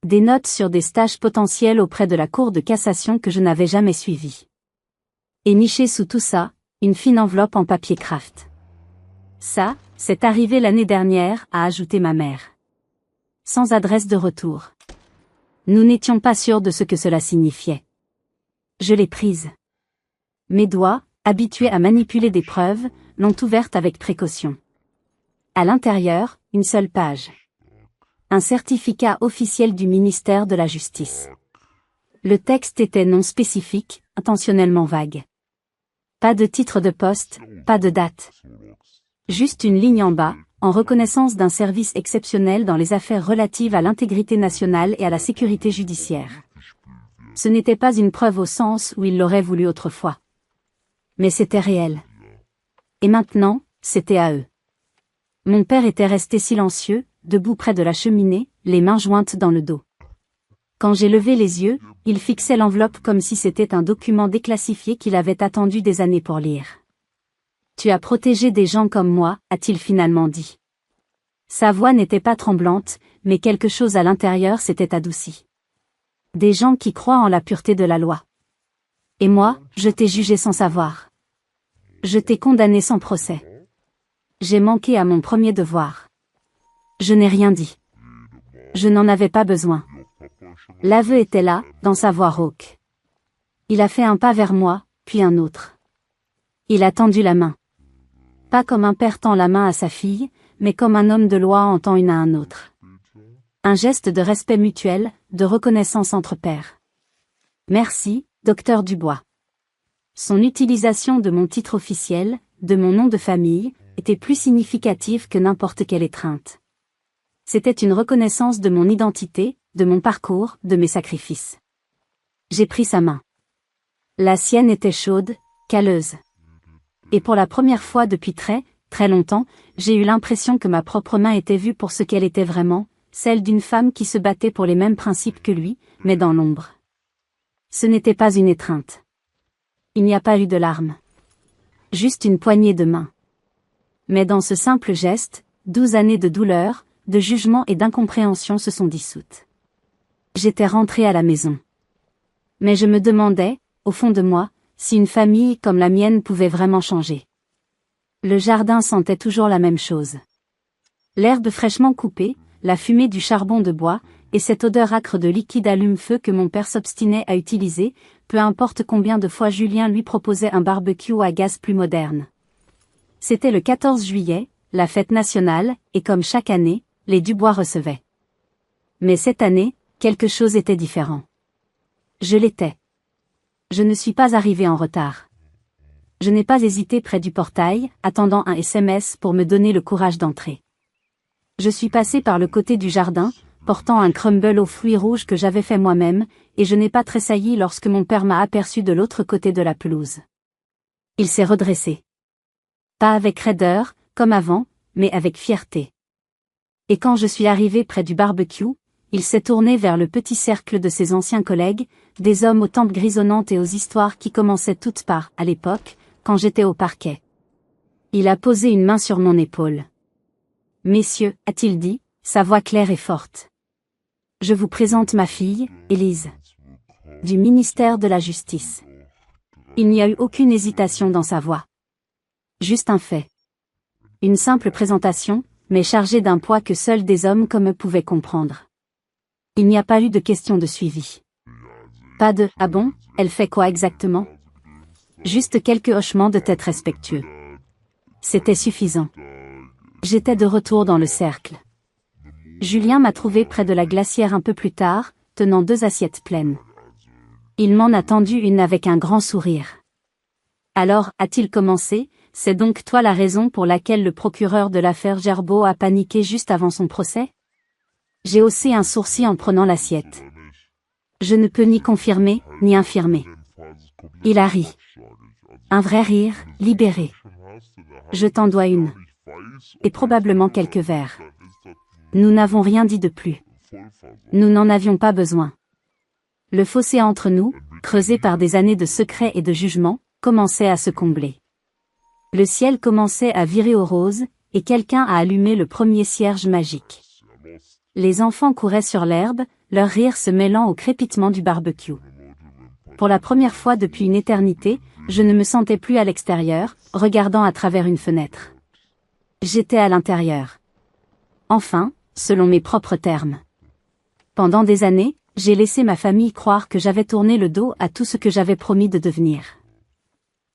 Des notes sur des stages potentiels auprès de la Cour de cassation que je n'avais jamais suivis. Et niché sous tout ça, une fine enveloppe en papier craft. Ça, c'est arrivé l'année dernière, a ajouté ma mère. Sans adresse de retour. Nous n'étions pas sûrs de ce que cela signifiait. Je l'ai prise. Mes doigts, habitués à manipuler des preuves, l'ont ouverte avec précaution. À l'intérieur, une seule page. Un certificat officiel du ministère de la Justice. Le texte était non spécifique, intentionnellement vague. Pas de titre de poste, pas de date. Juste une ligne en bas, en reconnaissance d'un service exceptionnel dans les affaires relatives à l'intégrité nationale et à la sécurité judiciaire. Ce n'était pas une preuve au sens où il l'aurait voulu autrefois. Mais c'était réel. Et maintenant, c'était à eux. Mon père était resté silencieux, debout près de la cheminée, les mains jointes dans le dos. Quand j'ai levé les yeux, il fixait l'enveloppe comme si c'était un document déclassifié qu'il avait attendu des années pour lire. « Tu as protégé des gens comme moi », a-t-il finalement dit. Sa voix n'était pas tremblante, mais quelque chose à l'intérieur s'était adouci. Des gens qui croient en la pureté de la loi. Et moi, je t'ai jugé sans savoir. Je t'ai condamné sans procès. J'ai manqué à mon premier devoir. Je n'ai rien dit. Je n'en avais pas besoin. L'aveu était là, dans sa voix rauque. Il a fait un pas vers moi, puis un autre. Il a tendu la main. Pas comme un père tend la main à sa fille, mais comme un homme de loi en tend une à un autre. Un geste de respect mutuel, de reconnaissance entre pairs. Merci, docteur Dubois. Son utilisation de mon titre officiel, de mon nom de famille, était plus significative que n'importe quelle étreinte. C'était une reconnaissance de mon identité, de mon parcours, de mes sacrifices. J'ai pris sa main. La sienne était chaude, calleuse. Et pour la première fois depuis très, très longtemps, j'ai eu l'impression que ma propre main était vue pour ce qu'elle était vraiment, celle d'une femme qui se battait pour les mêmes principes que lui, mais dans l'ombre. Ce n'était pas une étreinte. Il n'y a pas eu de larmes. Juste une poignée de main. Mais dans ce simple geste, 12 années de douleur, de jugement et d'incompréhension se sont dissoutes. J'étais rentrée à la maison. Mais je me demandais, au fond de moi, si une famille comme la mienne pouvait vraiment changer. Le jardin sentait toujours la même chose. L'herbe fraîchement coupée, la fumée du charbon de bois, et cette odeur âcre de liquide allume-feu que mon père s'obstinait à utiliser, peu importe combien de fois Julien lui proposait un barbecue à gaz plus moderne. C'était le 14 juillet, la fête nationale, et comme chaque année, les Dubois recevaient. Mais cette année, quelque chose était différent. Je l'étais. Je ne suis pas arrivé en retard. Je n'ai pas hésité près du portail, attendant un SMS pour me donner le courage d'entrer. Je suis passé par le côté du jardin, portant un crumble aux fruits rouges que j'avais fait moi-même, et je n'ai pas tressailli lorsque mon père m'a aperçu de l'autre côté de la pelouse. Il s'est redressé. Pas avec raideur, comme avant, mais avec fierté. Et quand je suis arrivé près du barbecue, il s'est tourné vers le petit cercle de ses anciens collègues, des hommes aux tempes grisonnantes et aux histoires qui commençaient toutes par, à l'époque, quand j'étais au parquet. Il a posé une main sur mon épaule. « Messieurs, a-t-il dit, sa voix claire et forte. Je vous présente ma fille, Élise. Du ministère de la Justice. » Il n'y a eu aucune hésitation dans sa voix. Juste un fait. Une simple présentation, mais chargée d'un poids que seuls des hommes comme eux pouvaient comprendre. Il n'y a pas eu de question de suivi. Pas de « ah bon, elle fait quoi exactement ?» Juste quelques hochements de tête respectueux. C'était suffisant. J'étais de retour dans le cercle. Julien m'a trouvé près de la glacière un peu plus tard, tenant 2 assiettes pleines. Il m'en a tendu une avec un grand sourire. « Alors, a-t-il commencé, c'est donc toi la raison pour laquelle le procureur de l'affaire Gerbeau a paniqué juste avant son procès ?» J'ai haussé un sourcil en prenant l'assiette. Je ne peux ni confirmer, ni infirmer. Il a ri. Un vrai rire, libéré. Je t'en dois une. Et probablement quelques verres. Nous n'avons rien dit de plus. Nous n'en avions pas besoin. Le fossé entre nous, creusé par des années de secrets et de jugements, commençait à se combler. Le ciel commençait à virer au rose, et quelqu'un a allumé le premier cierge magique. Les enfants couraient sur l'herbe, leur rire se mêlant au crépitement du barbecue. Pour la première fois depuis une éternité, je ne me sentais plus à l'extérieur, regardant à travers une fenêtre. J'étais à l'intérieur. Enfin, selon mes propres termes. Pendant des années, j'ai laissé ma famille croire que j'avais tourné le dos à tout ce que j'avais promis de devenir.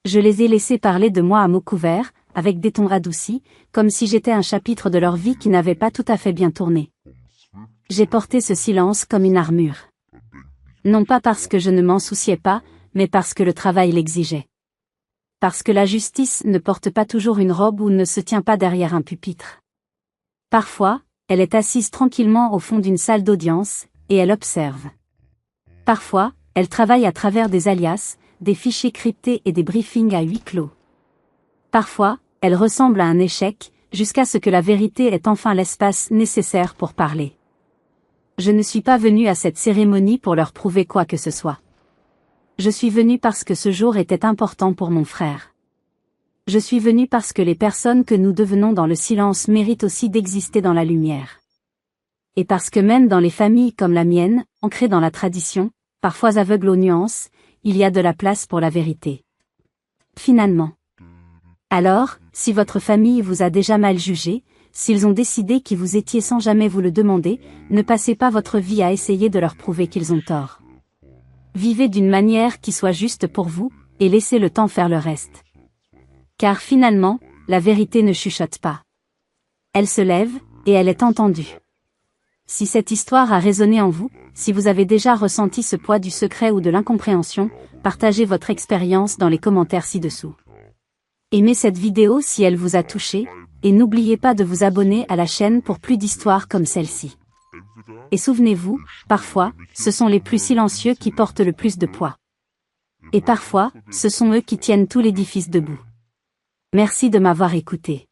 Je les ai laissés parler de moi à mots couverts, avec des tons radoucis, comme si j'étais un chapitre de leur vie qui n'avait pas tout à fait bien tourné. J'ai porté ce silence comme une armure. Non pas parce que je ne m'en souciais pas, mais parce que le travail l'exigeait. Parce que la justice ne porte pas toujours une robe ou ne se tient pas derrière un pupitre. Parfois, elle est assise tranquillement au fond d'une salle d'audience, et elle observe. Parfois, elle travaille à travers des alias, des fichiers cryptés et des briefings à huis clos. Parfois, elle ressemble à un échec, jusqu'à ce que la vérité ait enfin l'espace nécessaire pour parler. Je ne suis pas venu à cette cérémonie pour leur prouver quoi que ce soit. Je suis venu parce que ce jour était important pour mon frère. Je suis venu parce que les personnes que nous devenons dans le silence méritent aussi d'exister dans la lumière. Et parce que même dans les familles comme la mienne, ancrées dans la tradition, parfois aveugles aux nuances, il y a de la place pour la vérité. Finalement. Alors, si votre famille vous a déjà mal jugé, s'ils ont décidé qui vous étiez sans jamais vous le demander, ne passez pas votre vie à essayer de leur prouver qu'ils ont tort. Vivez d'une manière qui soit juste pour vous, et laissez le temps faire le reste. Car finalement, la vérité ne chuchote pas. Elle se lève, et elle est entendue. Si cette histoire a résonné en vous, si vous avez déjà ressenti ce poids du secret ou de l'incompréhension, partagez votre expérience dans les commentaires ci-dessous. Aimez cette vidéo si elle vous a touché, et n'oubliez pas de vous abonner à la chaîne pour plus d'histoires comme celle-ci. Et souvenez-vous, parfois, ce sont les plus silencieux qui portent le plus de poids. Et parfois, ce sont eux qui tiennent tout l'édifice debout. Merci de m'avoir écouté.